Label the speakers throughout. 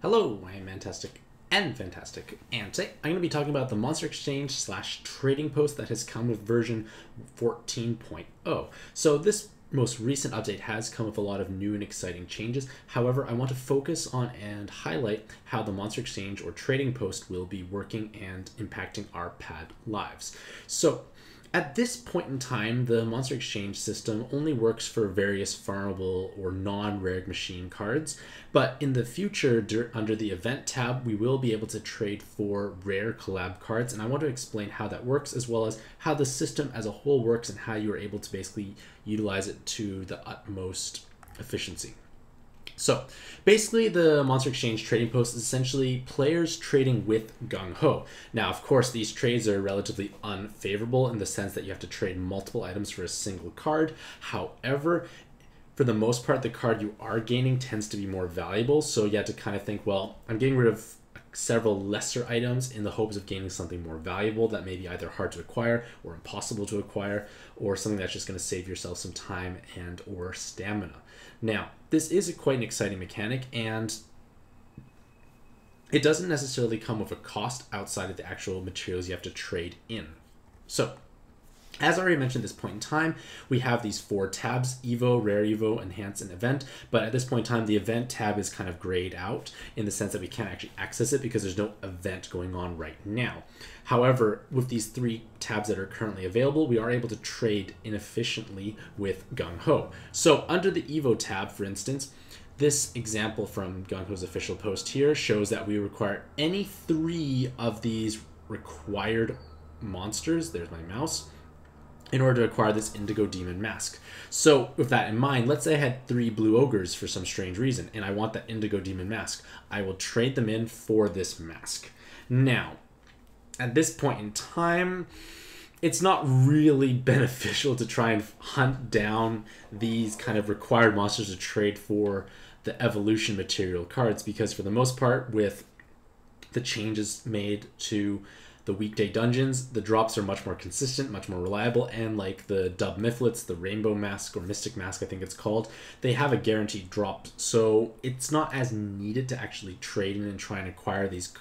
Speaker 1: Hello, I am Mantastic and Fantastic, and today I'm going to be talking about the Monster Exchange / trading post that has come with version 14.0. So this most recent update has come with a lot of new and exciting changes. However, I want to focus on and highlight how the Monster Exchange or trading post will be working and impacting our pad lives. So at this point in time, the Monster Exchange system only works for various farmable or non-rare machine cards, but in the future, under the event tab, we will be able to trade for rare collab cards, and I want to explain how that works, as well as how the system as a whole works and how you are able to basically utilize it to the utmost efficiency. So basically, the Monster Exchange trading post is essentially players trading with Gung Ho. Now, of course, these trades are relatively unfavorable in the sense that you have to trade multiple items for a single card. However, for the most part, the card you are gaining tends to be more valuable. So you have to kind of think, well, I'm getting rid of several lesser items in the hopes of gaining something more valuable that may be either hard to acquire or impossible to acquire, or something that's just going to save yourself some time and or stamina. Now, this is quite an exciting mechanic, and it doesn't necessarily come with a cost outside of the actual materials you have to trade in. So, as I already mentioned at this point in time, we have these 4 tabs: Evo, Rare Evo, Enhance, and Event. But at this point in time, the Event tab is kind of grayed out in the sense that we can't actually access it because there's no event going on right now. However, with these 3 tabs that are currently available, we are able to trade inefficiently with Gung Ho. So under the Evo tab, for instance, this example from Gung Ho's official post here shows that we require any 3 of these required monsters, there's my mouse, in order to acquire this Indigo Demon Mask. So with that in mind, let's say I had 3 blue ogres for some strange reason, and I want that Indigo Demon Mask. I will trade them in for this mask. Now, at this point in time, it's not really beneficial to try and hunt down these kind of required monsters to trade for the evolution material cards, because for the most part, with the changes made to the weekday dungeons, the drops are much more consistent, much more reliable, and like the dub mythlets, the rainbow mask or mystic mask I think it's called, they have a guaranteed drop, so it's not as needed to actually trade in and try and acquire these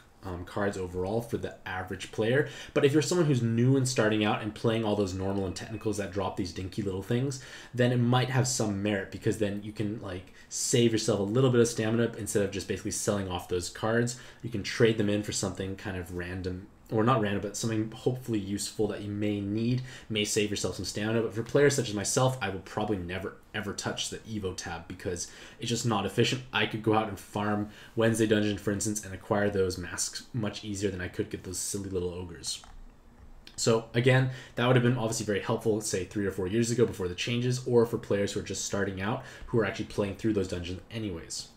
Speaker 1: cards overall for the average player. But if you're someone who's new and starting out and playing all those normal and technicals that drop these dinky little things, then it might have some merit, because then you can like save yourself a little bit of stamina instead of just basically selling off those cards. You can trade them in for something kind of random, or not random, but something hopefully useful that you may need, may save yourself some stamina. But for players such as myself, I will probably never ever touch the Evo tab because it's just not efficient. I could go out and farm Wednesday Dungeon, for instance, and acquire those masks much easier than I could get those silly little ogres. So again, that would have been obviously very helpful, say 3 or 4 years ago before the changes, or for players who are just starting out who are actually playing through those dungeons anyways.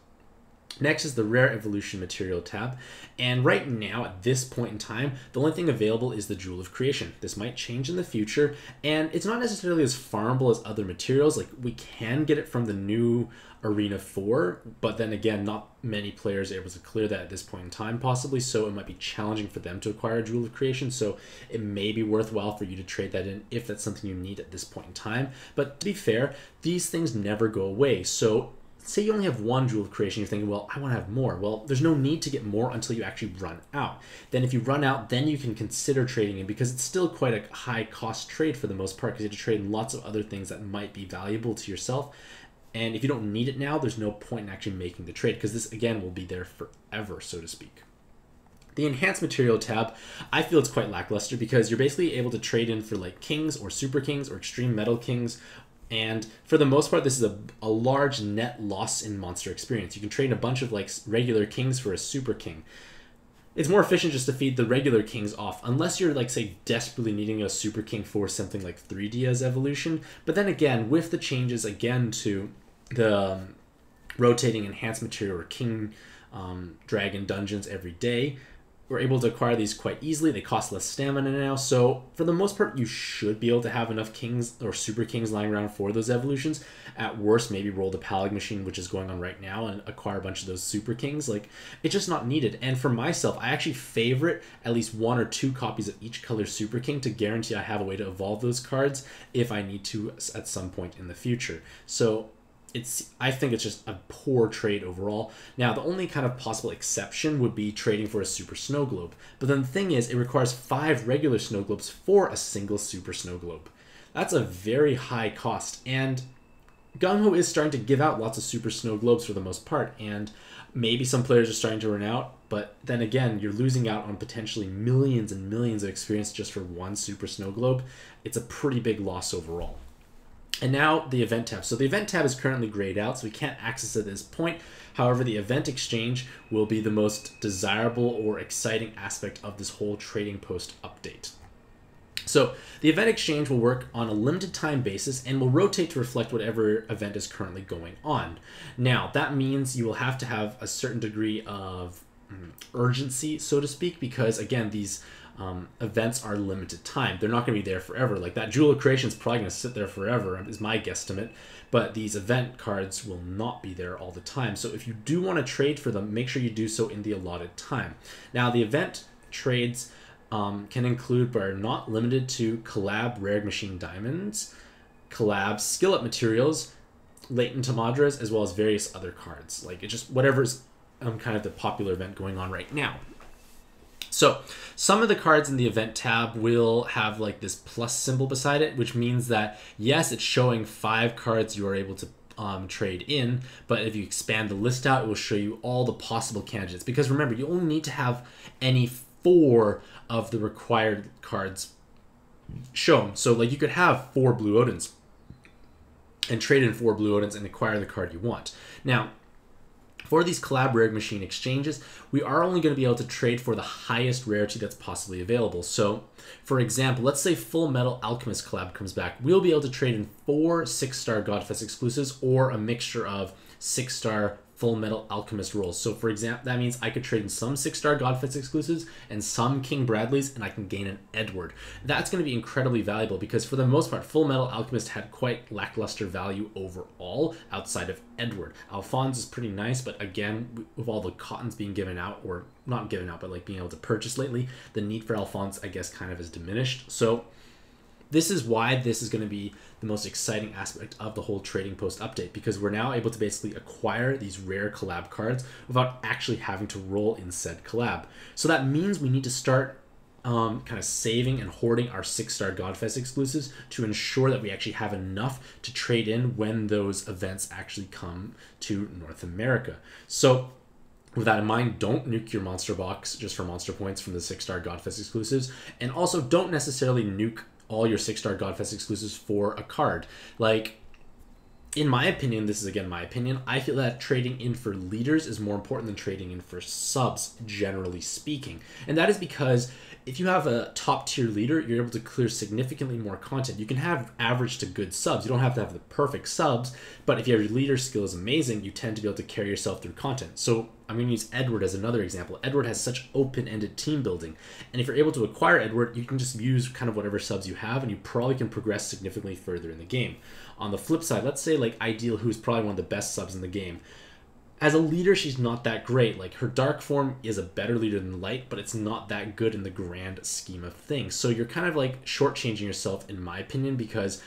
Speaker 1: Next is the Rare Evolution Material tab, and right now, at this point in time, the only thing available is the Jewel of Creation. This might change in the future, and it's not necessarily as farmable as other materials. Like, we can get it from the new Arena 4, but then again, not many players are able to clear that at this point in time, possibly, so it might be challenging for them to acquire a Jewel of Creation, so it may be worthwhile for you to trade that in if that's something you need at this point in time. But to be fair, these things never go away, so say you only have 1 Jewel of Creation, you're thinking, well, I want to have more. Well, there's no need to get more until you actually run out. Then if you run out, then you can consider trading in, because it's still quite a high cost trade for the most part, because you have to trade in lots of other things that might be valuable to yourself. And if you don't need it now, there's no point in actually making the trade, because this, again, will be there forever, so to speak. The Enhanced Material tab, I feel it's quite lackluster, because you're basically able to trade in for like Kings or Super Kings or Extreme Metal Kings. And for the most part, this is a large net loss in monster experience. You can trade a bunch of like regular kings for a super king. It's more efficient just to feed the regular kings off, unless you're like, say, desperately needing a super king for something like 3D as evolution. But then again, with the changes again to the rotating enhanced material or king dragon dungeons every day, we're able to acquire these quite easily. They cost less stamina now, so for the most part, you should be able to have enough kings or super kings lying around for those evolutions. At worst, maybe roll the Palag machine, which is going on right now, and acquire a bunch of those super kings. Like, it's just not needed. And for myself, I actually favorite at least 1 or 2 copies of each color super king to guarantee I have a way to evolve those cards if I need to at some point in the future. So I think it's just a poor trade overall. Now, the only kind of possible exception would be trading for a super snow globe. But then the thing is, it requires 5 regular snow globes for a single super snow globe. That's a very high cost, and Gung-Ho is starting to give out lots of super snow globes for the most part, and maybe some players are starting to run out, but then again, you're losing out on potentially millions and millions of experience just for one super snow globe. It's a pretty big loss overall. And now the event tab. So the event tab is currently grayed out, so we can't access it at this point. However, the event exchange will be the most desirable or exciting aspect of this whole trading post update. So the event exchange will work on a limited time basis and will rotate to reflect whatever event is currently going on. Now, that means you will have to have a certain degree of urgency, so to speak, because again, these events are limited time. They're not going to be there forever. Like that Jewel of Creation is probably going to sit there forever, is my guesstimate. But these event cards will not be there all the time. So if you do want to trade for them, make sure you do so in the allotted time. Now, the event trades can include, but are not limited to, collab rare machine diamonds, collab skill up materials, latent Tamadras, as well as various other cards. Like, it's just whatever's kind of the popular event going on right now. So some of the cards in the event tab will have like this plus symbol beside it, which means that yes, it's showing 5 cards you are able to trade in, but if you expand the list out, it will show you all the possible candidates, because remember, you only need to have any 4 of the required cards shown. So like you could have 4 Blue Odins and trade in 4 Blue Odins and acquire the card you want. Now, for these collab rare machine exchanges, we are only going to be able to trade for the highest rarity that's possibly available. So, for example, let's say Full Metal Alchemist collab comes back. We'll be able to trade in 4 6-star Godfest exclusives or a mixture of 6-star Full Metal Alchemist rolls. So, for example, that means I could trade in some 6-star Godfest exclusives and some King Bradleys, and I can gain an Edward. That's going to be incredibly valuable because, for the most part, Full Metal Alchemist had quite lackluster value overall outside of Edward. Alphonse is pretty nice, but again, with all the cottons being given out, or not given out, but like being able to purchase lately, the need for Alphonse, I guess, kind of is diminished. So this is why this is going to be the most exciting aspect of the whole trading post update, because we're now able to basically acquire these rare collab cards without actually having to roll in said collab. So that means we need to start kind of saving and hoarding our 6-star Godfest exclusives to ensure that we actually have enough to trade in when those events actually come to North America. So with that in mind, don't nuke your monster box just for monster points from the 6-star Godfest exclusives, and also don't necessarily nuke all your 6-star Godfest exclusives for a card. Like, in my opinion, this is again my opinion, I feel that trading in for leaders is more important than trading in for subs, generally speaking. And that is because if you have a top tier leader, you're able to clear significantly more content. You can have average to good subs. You don't have to have the perfect subs, but if you have your leader skill is amazing, you tend to be able to carry yourself through content. So I'm going to use Edward as another example. Edward has such open-ended team building. And if you're able to acquire Edward, you can just use kind of whatever subs you have, and you probably can progress significantly further in the game. On the flip side, let's say like Ideal, who's probably one of the best subs in the game. As a leader, she's not that great. Like, her dark form is a better leader than light, but it's not that good in the grand scheme of things. So you're kind of like shortchanging yourself, in my opinion, because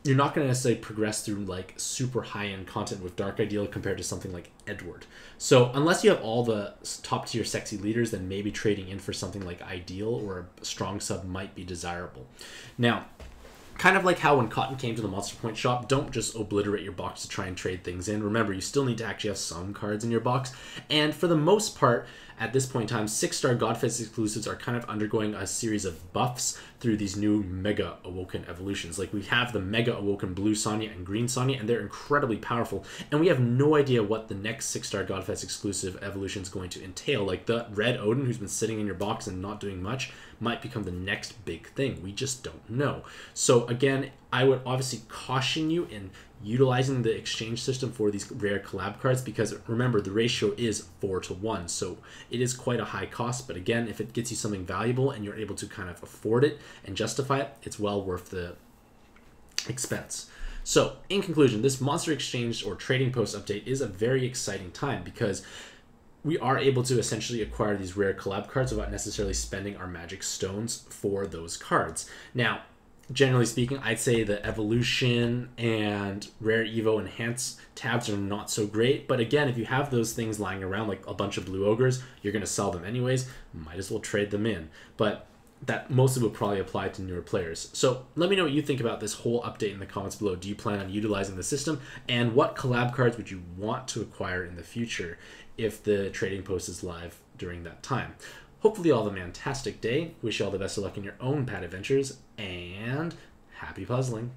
Speaker 1: you're not going to necessarily progress through like super high-end content with Dark Ideal compared to something like Edward. So unless you have all the top-tier sexy leaders, then maybe trading in for something like Ideal or a strong sub might be desirable. Now, kind of like how when Cotton came to the Monster Point shop, don't just obliterate your box to try and trade things in. Remember, you still need to actually have some cards in your box. And for the most part, at this point in time, 6-star Godfest exclusives are kind of undergoing a series of buffs through these new Mega Awoken evolutions. Like, we have the Mega Awoken Blue Sonya and Green Sonya, and they're incredibly powerful. And we have no idea what the next 6-star Godfest exclusive evolution is going to entail. Like, the Red Odin, who's been sitting in your box and not doing much, might become the next big thing. We just don't know. So again, I would obviously caution you in utilizing the exchange system for these rare collab cards, because remember, the ratio is 4-to-1, so it is quite a high cost. But again, if it gets you something valuable and you're able to kind of afford it and justify it, it's well worth the expense. So in conclusion, this monster exchange or trading post update is a very exciting time, because we are able to essentially acquire these rare collab cards without necessarily spending our magic stones for those cards. Now, generally speaking, I'd say the evolution and rare evo enhance tabs are not so great. But again, if you have those things lying around like a bunch of blue ogres, you're going to sell them anyways. Might as well trade them in. But that mostly will probably apply to newer players. So let me know what you think about this whole update in the comments below. Do you plan on utilizing the system? And what collab cards would you want to acquire in the future if the trading post is live during that time? Hopefully all have a Mantastic day. Wish you all the best of luck in your own pad adventures, and happy puzzling.